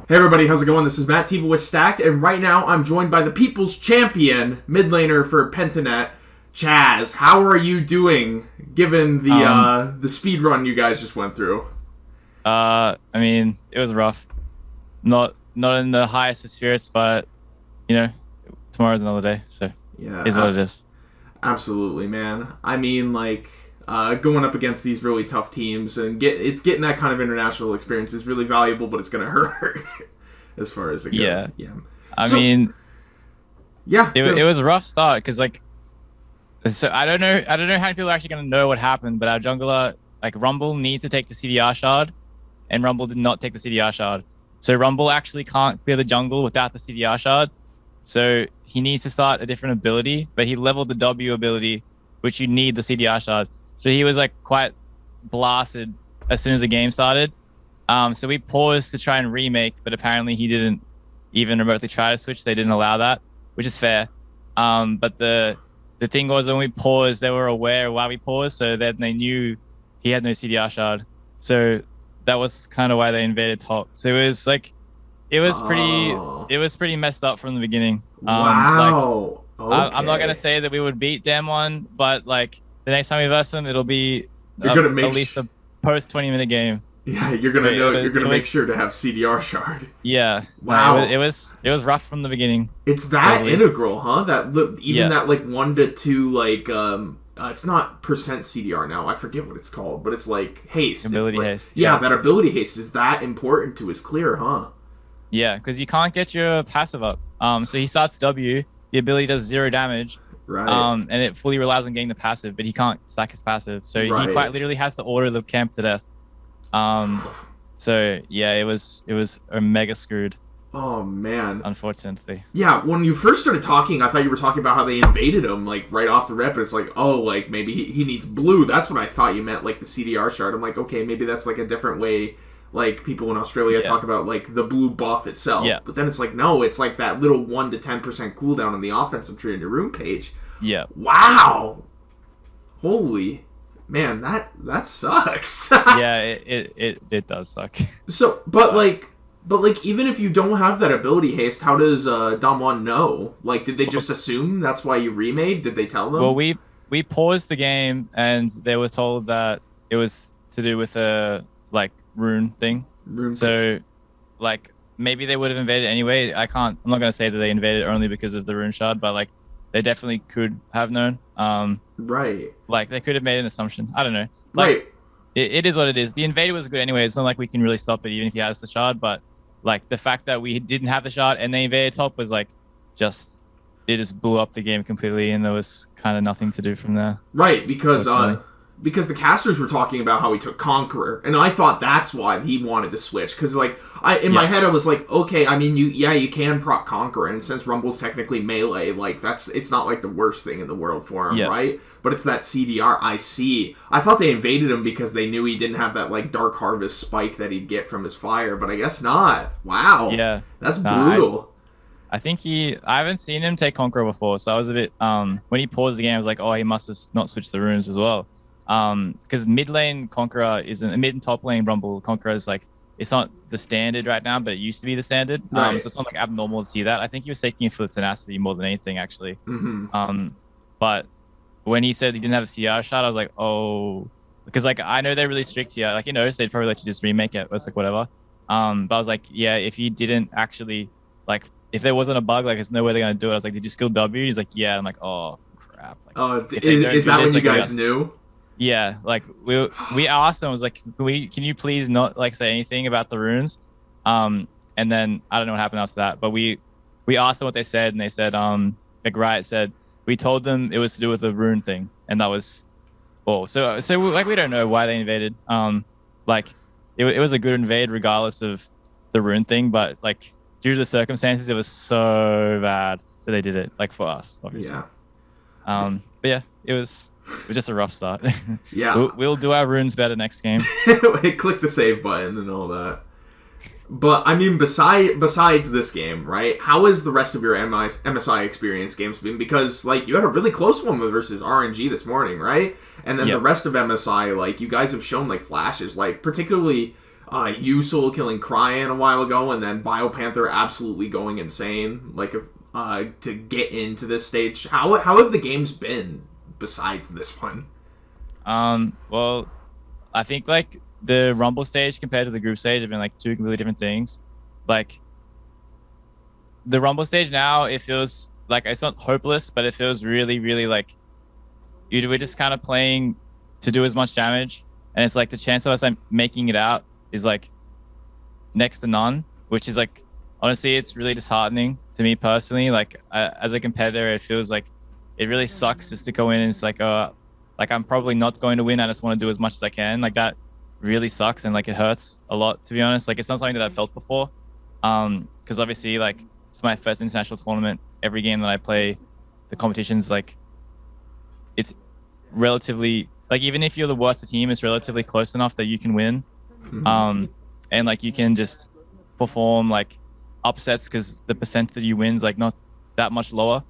Hey everybody, how's it going? This is Matt Tebow with Stacked, and right now I'm joined by the People's Champion, mid laner for Pentanet, Chazz. How are you doing, given the speed run you guys just went through? I mean, it was rough. Not in the highest of spirits, but you know, tomorrow's another day, so Yeah, is what it is. Absolutely, man. I mean, like, going up against these really tough teams and getting that kind of international experience is really valuable, but it's gonna hurt as far as it goes. Yeah. I So- mean, Yeah. it was a rough start because so I don't know how many people are actually gonna know what happened, but our jungler, like Rumble, needs to take the CDR shard, and Rumble did not take the CDR shard. So Rumble actually can't clear the jungle without the CDR shard. So he needs to start a different ability, but he leveled the W ability, which you need the CDR shard. So he was like quite blasted as soon as the game started. So we paused to try and remake, but apparently he didn't even remotely try to switch. They didn't allow that, which is fair. But the thing was, when we paused, they were aware why we paused, so then they knew he had no CDR shard. So that was kind of why they invaded top. So it was like, it was pretty messed up from the beginning. Wow. I'm not gonna say that we would beat DAMWON, but like the next time we verse them, it'll be You're gonna at least a post 20-minute game. Yeah, you're gonna know. You're gonna make was- sure to have CDR shard. Yeah. Wow. It was rough from the beginning. It's that At least. integral, huh? That Yeah. that like 1 to 2 like it's not percent CDR now. I forget what it's called, but it's like haste. Ability It's like- haste, Yeah, yeah. that ability haste is that important to his clear, huh? Yeah, because you can't get your passive up. So he starts W, the ability does 0 damage, Right. and it fully relies on getting the passive, but he can't stack his passive. So Right. he quite literally has to order the camp to death. So yeah, it was a mega screwed, Oh man. unfortunately. Yeah, when you first started talking, I thought you were talking about how they invaded him like right off the rip. And it's like, oh, like maybe he needs blue. That's what I thought you meant, like the CDR shard. I'm like, okay, maybe that's like a different way. Like people in Australia Yeah. talk about like the blue buff itself. Yeah. But then it's like, no, it's like that little 1 to 10% cooldown on the offensive tree on your rune page. Yeah. Wow. Holy man, that sucks. Yeah, it does suck. So, but like even if you don't have that ability haste, how does DAMWON know? Like, did they just assume that's why you remade? Did they tell them? Well, we paused the game, and they was told that it was to do with a like rune thing. So, like, maybe they would have invaded anyway. I'm not gonna say that they invaded only because of the rune shard, but like, they definitely could have known. Right. Like, they could have made an assumption. I don't know. Like, Right. it is what it is. The invader was good anyway. It's not like we can really stop it even if he has the shard. But like, the fact that we didn't have the shard and they invaded top was like, it just blew up the game completely, and there was kind of nothing to do from there. Right, because Unfortunately. the casters were talking about how he took Conqueror, and I thought that's why he wanted to switch. Because like in my head I was like, okay, I mean you can proc Conqueror, and since Rumble's technically melee, like it's not like the worst thing in the world for him, Yeah. right? But it's that CDR. I thought they invaded him because they knew he didn't have that like Dark Harvest spike that he'd get from his fire, but I guess not. Wow. Yeah, That's brutal. I think I haven't seen him take Conqueror before, so I was a bit when he paused the game, I was like, oh, he must have not switched the runes as well. Because mid lane Conqueror mid and top lane Rumble Conqueror is like, it's not the standard right now, but it used to be the standard. Right. So it's not like abnormal to see that. I think he was taking it for the tenacity more than anything, actually. Mm-hmm. But when he said he didn't have a CR shot, I was like, oh, because like I know they're really strict here. Like, they'd probably let you just remake it. It's like whatever. But I was like, yeah, if he didn't actually like, if there wasn't a bug, like there's no way they're gonna do it. I was like, did you skill W? He's like, yeah. I'm like, oh crap. Like, Is that when you guys knew? Yeah, like we asked them, I was like, can you please not like say anything about the runes? And then I don't know what happened after that, but we asked them what they said, and they said like Riot said, we told them it was to do with the rune thing, and that was all. So like we don't know why they invaded. Like it was a good invade regardless of the rune thing, but like due to the circumstances, it was so bad that they did it, like for us, obviously. Yeah. But yeah, it was just a rough start. Yeah. We'll do our runes better next game. Click the save button and all that. But I mean, besides this game, right? How is the rest of your MSI experience games been? Because like you had a really close one versus RNG this morning, right? And then the rest of MSI, like you guys have shown like flashes, like particularly Usul killing Cryan a while ago, and then Biopanther absolutely going insane. Like, if to get into this stage, how have the games been besides this one? Well, I think like the Rumble stage compared to the group stage have been like two completely different things. Like the Rumble stage now, it feels like it's not hopeless, but it feels really, really like we're just kind of playing to do as much damage, and it's like the chance of us like making it out is like next to none, which is like honestly, it's really disheartening to me personally. Like as a competitor, it feels like it really sucks just to go in and it's like I'm probably not going to win. I just want to do as much as I can. Like that really sucks, and like it hurts a lot, to be honest. Like it's not something that I've felt before, because obviously like it's my first international tournament. Every game that I play, the competition's like it's relatively like even if you're the worst team, it's relatively close enough that you can win, and like you can just perform like upsets because the percent that you win is like not that much lower.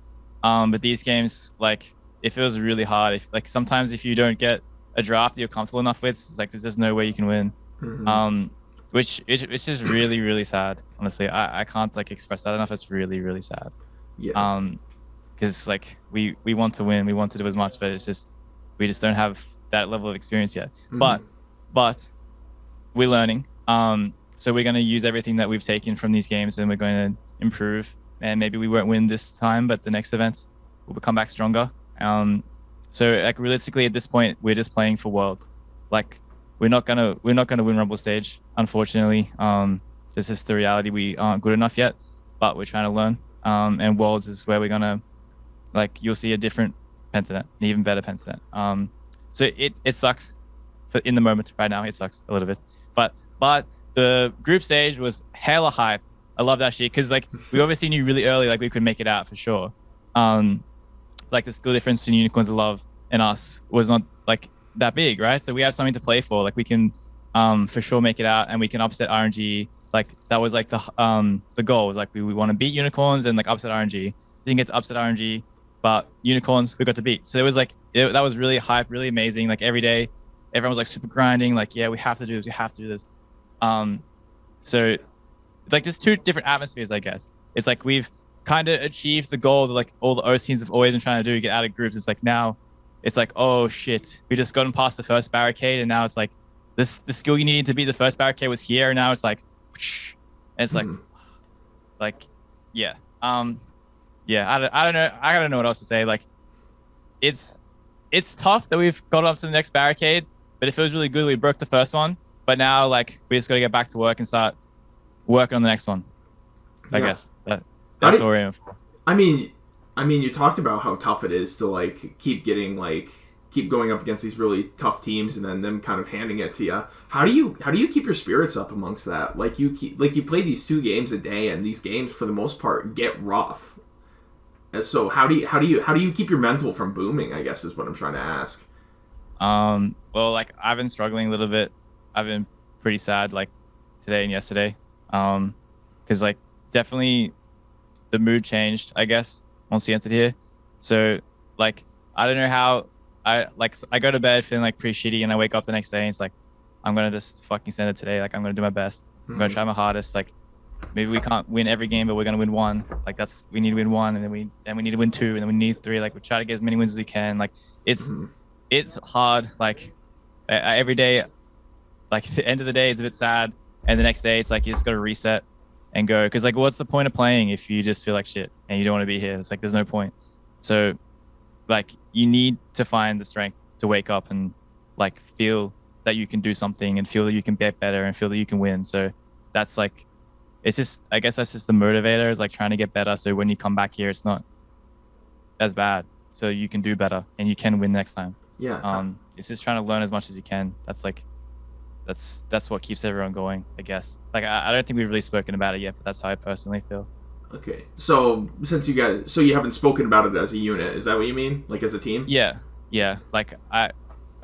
But these games, like it feels really hard. Like sometimes if you don't get a draft that you're comfortable enough with, it's like there's just no way you can win. Which is really, really sad. Honestly, I can't like express that enough. It's really, really sad. Yes. Because like we want to win, we want to do as much, but it's just we just don't have that level of experience yet. But we're learning. So we're going to use everything that we've taken from these games, and we're going to improve. And maybe we won't win this time, but the next event we'll come back stronger. So like realistically at this point, we're just playing for Worlds. Like we're not gonna win Rumble stage, unfortunately. This is the reality. We aren't good enough yet, but we're trying to learn. And Worlds is where we're gonna like you'll see a different Pentanet, an even better Pentanet. So it sucks in the moment right now. It sucks a little bit, but the group stage was hella hype. I love that shit because like we obviously knew really early like we could make it out for sure. Like the skill difference between Unicorns of Love and us was not like that big, right? So we have something to play for. Like we can for sure make it out, and we can upset RNG. Like that was like the goal was like we want to beat Unicorns and like upset RNG. Didn't get to upset RNG, but Unicorns we got to beat. So it was like that was really hype, really amazing. Like every day, everyone was like super grinding. Like yeah, we have to do this. We have to do this. So like there's two different atmospheres, I guess. It's like we've kind of achieved the goal that like all the OS teams have always been trying to do, get out of groups. It's like now it's like, oh shit, we just gotten past the first barricade, and now it's like the skill you needed to beat the first barricade was here, and now it's like whoosh, and it's like yeah. I don't know. I don't know what else to say. Like it's tough that we've got up to the next barricade, but it feels really good. We broke the first one, but now like we just got to get back to work and start working on the next one. I guess that's what we're aiming for. I mean, you talked about how tough it is to like keep going up against these really tough teams, and then them kind of handing it to you. How do you keep your spirits up amongst that? Like you play these 2 games a day, and these games for the most part get rough. And so how do you keep your mental from booming? I guess is what I'm trying to ask. Well, like I've been struggling a little bit. I've been pretty sad like today and yesterday. Because like definitely the mood changed, I guess, once he entered here. So like I don't know how I go to bed feeling like pretty shitty, and I wake up the next day and it's like I'm gonna just fucking send it today. Like I'm gonna do my best. I'm gonna try my hardest. Like maybe we can't win every game, but we're gonna win one. Like we need to win one, and then we need to win 2, and then we need 3. Like we try to get as many wins as we can. Like it's hard. Like every day, like the end of the day it's a bit sad, and the next day it's like you just gotta reset and go, because like what's the point of playing if you just feel like shit and you don't want to be here? It's like there's no point. So like you need to find the strength to wake up and like feel that you can do something, and feel that you can get better, and feel that you can win. So that's like it's just, I guess that's just the motivator, is like trying to get better, so when you come back here it's not as bad, so you can do better and you can win next time. It's just trying to learn as much as you can. That's like that's what keeps everyone going, I guess. Like I don't think we've really spoken about it yet, but that's how I personally feel. Okay, so since you haven't spoken about it as a unit, is that what you mean? Like as a team? Yeah. Like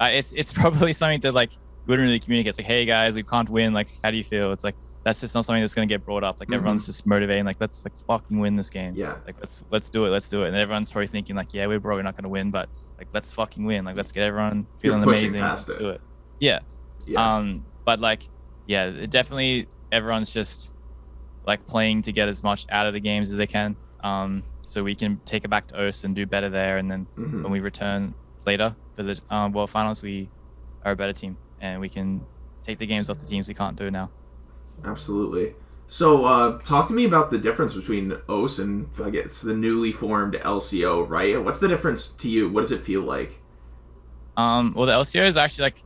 it's probably something that like we wouldn't really communicate. It's like, hey guys, we can't win. Like, how do you feel? It's like that's just not something that's gonna get brought up. Like everyone's just motivating. Like let's like fucking win this game. Yeah. Like let's do it. And everyone's probably thinking like, yeah, we're probably not gonna win, but like let's fucking win. Like let's get everyone feeling amazing. Past it. Do it. Yeah. But like yeah, definitely everyone's just like playing to get as much out of the games as they can. So we can take it back to OS and do better there. And then when we return later for the World Finals, we are a better team and we can take the games off the teams we can't do now. Absolutely. So talk to me about the difference between OS and, I guess, the newly formed LCO, right? What's the difference to you? What does it feel like? Well, the LCO is actually like,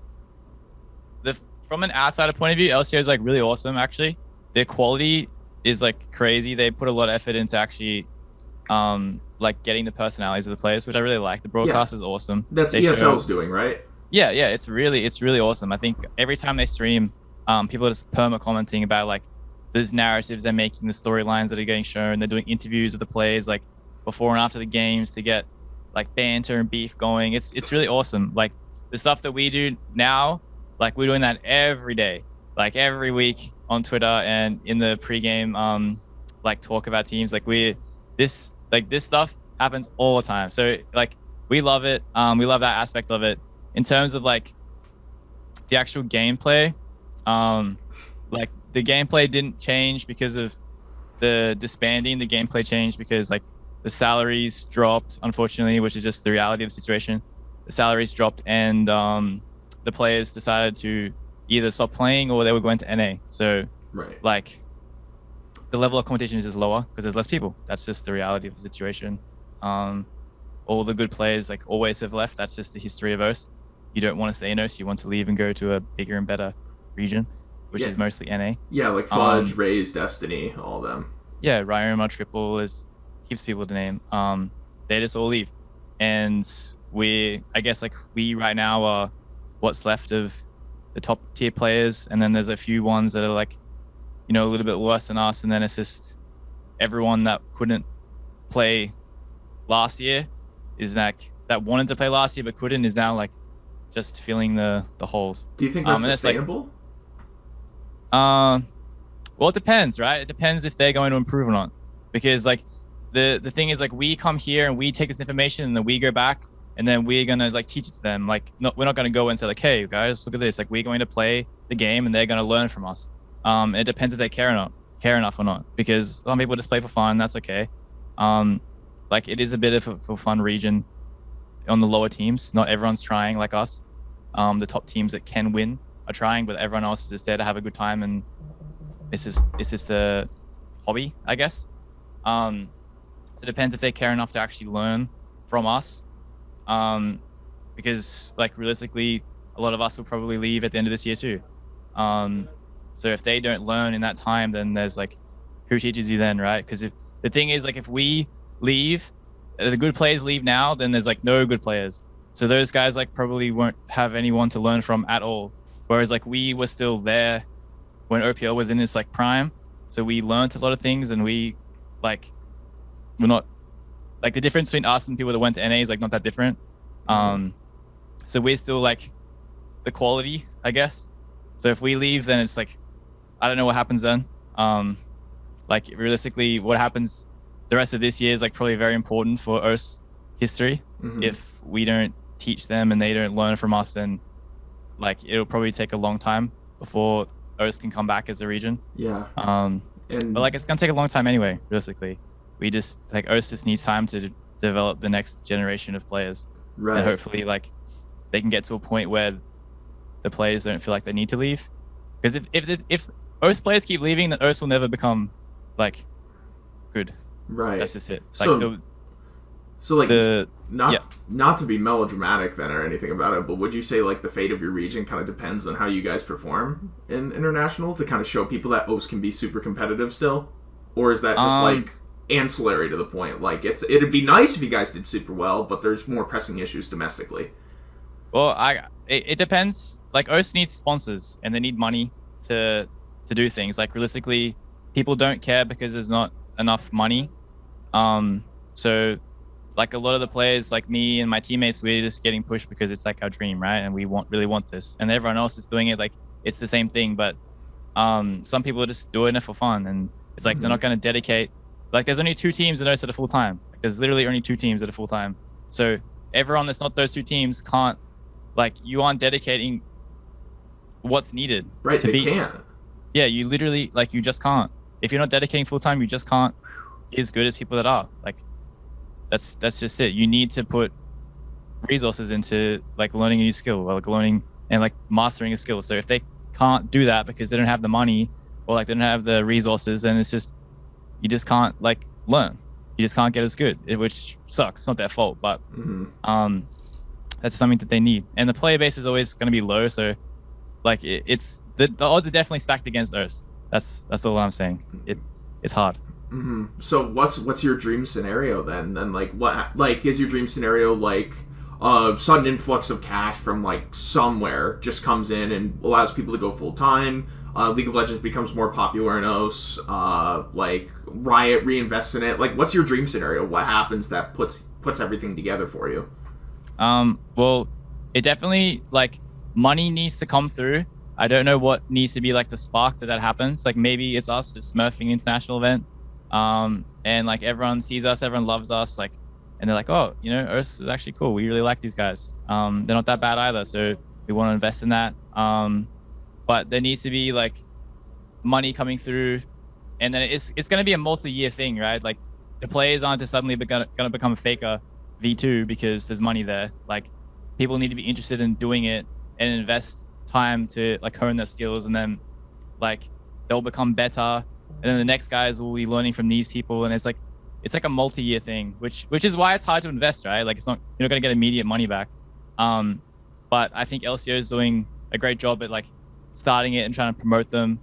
from an outsider point of view, LCO is like really awesome, actually. Their quality is like crazy. They put a lot of effort into actually like getting the personalities of the players, which I really like. The broadcast is awesome. That's ESL's doing, right? Yeah, it's really awesome. I think every time they stream, people are just perma commenting about like those narratives they're making, the storylines that are getting shown. They're doing interviews of the players like before and after the games to get like banter and beef going. It's really awesome. Like the stuff that we do now, like we're doing that every day, like every week on Twitter and in the pregame like talk about teams. Like this stuff happens all the time. So like we love it. We love that aspect of it. In terms of like the actual gameplay, like the gameplay didn't change because of the disbanding. The gameplay changed because like the salaries dropped, unfortunately, which is just the reality of the situation. The salaries dropped and the players decided to either stop playing or they were going to NA. So like the level of competition is just lower because there's less people. That's just the reality of the situation. All the good players like always have left. That's just the history of OS. You don't want to stay in OS. You want to leave and go to a bigger and better region, which is mostly NA. Yeah, like Fudge, Raze, Destiny, all of them. Yeah, Ryoma, Triple keeps people to name. They just all leave. And I guess like we right now are what's left of the top tier players. And then there's a few ones that are like, a little bit worse than us. And then it's just everyone that couldn't play last year is like, that wanted to play last year but couldn't, is now like just filling the holes. Do you think that's sustainable? Well, it depends, right? It depends if they're going to improve or not. Because like the thing is like we come here and we take this information and then we go back and then we're gonna like teach it to them. Like we're not gonna go and say like, hey guys, look at this. Like we're going to play the game and they're gonna learn from us. It depends if they care enough or not. Because some people just play for fun. That's okay. Like it is a bit of a fun region on the lower teams. Not everyone's trying like us. The top teams that can win are trying, but everyone else is just there to have a good time, and it's just a hobby, I guess. So it depends if they care enough to actually learn from us. Because like realistically, a lot of us will probably leave at the end of this year too. So if they don't learn in that time, then there's like, who teaches you then, right? Because if the thing is like, if we leave, the good players leave now, then there's like no good players. So those guys like probably won't have anyone to learn from at all. Whereas like we were still there when OPL was in its like prime. So we learned a lot of things and we're not like the difference between us and people that went to NA is like not that different. So we're still like the quality, I guess. So if we leave, then it's like, I don't know what happens then. Like realistically, what happens the rest of this year is like probably very important for OS history. If we don't teach them and they don't learn from us, then like it'll probably take a long time before OS can come back as a region. But like it's gonna take a long time anyway, realistically. We just like OS just needs time to develop the next generation of players. And hopefully like they can get to a point where the players don't feel like they need to leave. Because if OS players keep leaving, then OS will never become like good. That's just it. Like, so like not to be melodramatic then or anything about it, but would you say like the fate of your region kind of depends on how you guys perform in international to kind of show people that OS can be super competitive still? Or is that just like ancillary to the point? Like it'd be nice if you guys did super well, but there's more pressing issues domestically. Well, it depends. Like OS needs sponsors and they need money to do things. Like realistically, people don't care because there's not enough money. So like a lot of the players, like me and my teammates, we're just getting pushed because it's like our dream, right? And we really want this. And everyone else is doing it like it's the same thing. But some people are just doing it for fun, and it's like they're not going to dedicate. Like there's only 2 teams that are at a full time. Like, there's literally only 2 teams that are full time. So everyone that's not those 2 teams can't, like, you aren't dedicating what's needed. Right, they can't. Yeah, you literally like you just can't. If you're not dedicating full time, you just can't be as good as people that are. Like that's just it. You need to put resources into like learning a new skill, or like learning and like mastering a skill. So if they can't do that because they don't have the money or like they don't have the resources, then it's just you just can't like learn. You just can't get as good, which sucks. It's not their fault, but that's something that they need. And the player base is always going to be low, so like it's the odds are definitely stacked against us. That's all I'm saying. It's hard. So what's your dream scenario then? Then like what like is your dream scenario like sudden influx of cash from like somewhere just comes in and allows people to go full time? League of Legends becomes more popular in OS. Like Riot reinvests in it. Like what's your dream scenario? What happens that puts everything together for you? Well, it definitely like money needs to come through. I don't know what needs to be like the spark that happens. Like maybe it's us, it's Smurfing international event. And like everyone sees us, everyone loves us, like, and they're like, oh, you know, Earth is actually cool. We really like these guys. They're not that bad either, so we want to invest in that. But there needs to be like money coming through, and then it's going to be a multi-year thing, right? Like the players aren't just suddenly going to become a faker V2 because there's money there. Like people need to be interested in doing it and invest time to like hone their skills, and then like they'll become better, and then the next guys will be learning from these people, and it's like a multi-year thing, which is why it's hard to invest, right? Like you're not going to get immediate money back. But I think LCO is doing a great job at like starting it and trying to promote them.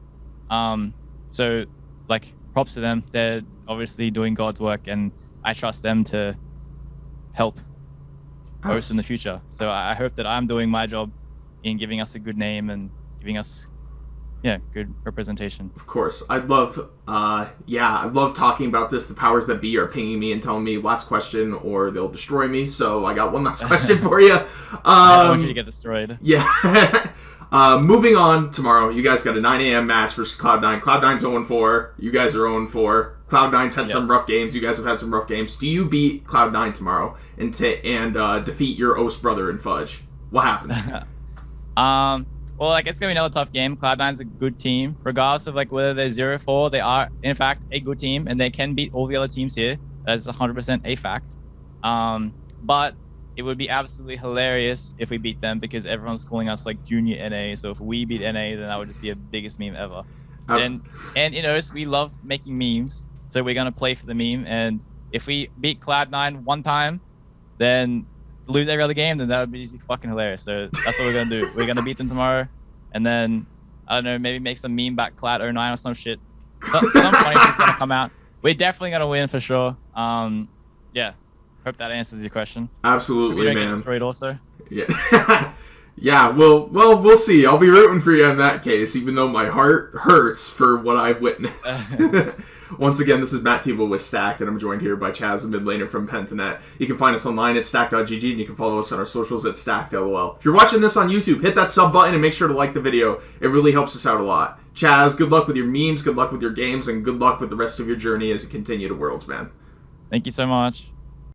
So like props to them. They're obviously doing God's work, and I trust them to help host in the future. So I hope that I'm doing my job in giving us a good name and giving us good representation. Of course. I love talking about this. The powers that be are pinging me and telling me last question or they'll destroy me. So I got one last question for you. I don't want you to get destroyed. Yeah. Moving on tomorrow, you guys got a 9 a.m. match versus Cloud9. Cloud9's 0-4. You guys are 0-4. Cloud9's had some rough games. You guys have had some rough games. Do you beat Cloud9 tomorrow and defeat your OS brother in Fudge? What happens? Well, like it's gonna be another tough game. Cloud9's a good team, regardless of like whether they're 0-4. They are, in fact, a good team, and they can beat all the other teams here. That is 100% a fact. But it would be absolutely hilarious if we beat them because everyone's calling us like junior NA. So if we beat NA, then that would just be the biggest meme ever. And you know, we love making memes, so we're gonna play for the meme. And if we beat Cloud9 one time, then lose every other game, then that would be fucking hilarious. So that's what we're gonna do. We're gonna beat them tomorrow, and then I don't know, maybe make some meme back Cloud09 or some shit. Some funny thing's gonna come out. We're definitely gonna win for sure. Yeah. Hope that answers your question. Absolutely, man. Get destroyed also. Yeah. Yeah, well, we'll see. I'll be rooting for you in that case, even though my heart hurts for what I've witnessed. Once again, this is Matt Tebow with Stacked, and I'm joined here by Chazz, the mid laner from Pentanet. You can find us online at stacked.gg, and you can follow us on our socials at stackedlol. If you're watching this on YouTube, hit that sub button and make sure to like the video. It really helps us out a lot. Chazz, good luck with your memes, good luck with your games, and good luck with the rest of your journey as you continue to Worlds, man. Thank you so much.